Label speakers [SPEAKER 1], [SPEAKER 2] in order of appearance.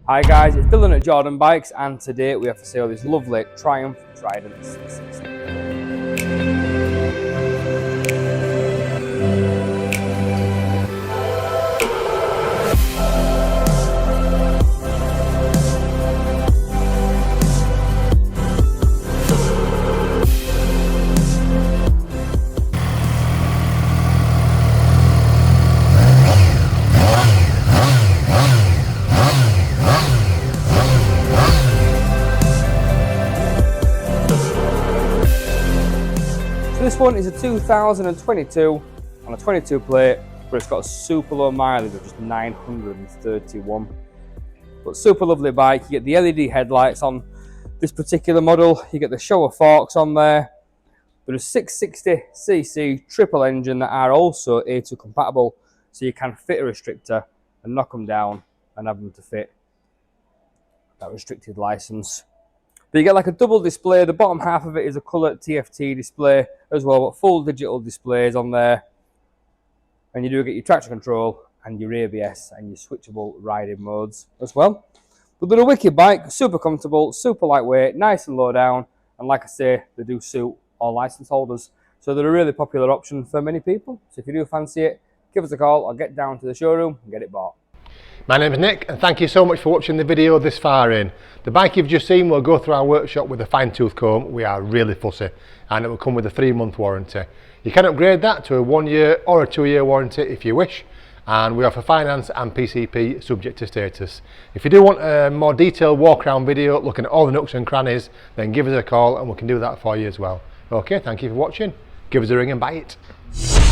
[SPEAKER 1] Hi guys, it's Dylan at Jordan Bikes, and today we have for sale this lovely Triumph Trident 660. This one is a 2022 on a 22 plate, but it's got a super low mileage of just 931. But super lovely bike. You get the LED headlights on this particular model, you get the shower forks on there. But a 660cc triple engine that are also A2 compatible, so you can fit a restrictor and knock them down and have them to fit that restricted license. But you get like a double display. The bottom half of it is a colour TFT display as well, but full digital displays on there. And you do get your traction control and your ABS and your switchable riding modes as well. But they're a wicked bike, super comfortable, super lightweight, nice and low down. And like I say, they do suit all licence holders. So they're a really popular option for many people. So if you do fancy it, give us a call or get down to the showroom and get it bought.
[SPEAKER 2] My name is Nick, and thank you so much for watching the video this far in. The bike you've just seen will go through our workshop with a fine-tooth comb. We are really fussy, and it will come with a 3-month warranty. You can upgrade that to a 1-year or a 2-year warranty if you wish, and we offer finance and PCP subject to status. If you do want a more detailed walk around video looking at all the nooks and crannies, then give us a call and we can do that for you as well. Okay, thank you for watching. Give us a ring and buy it.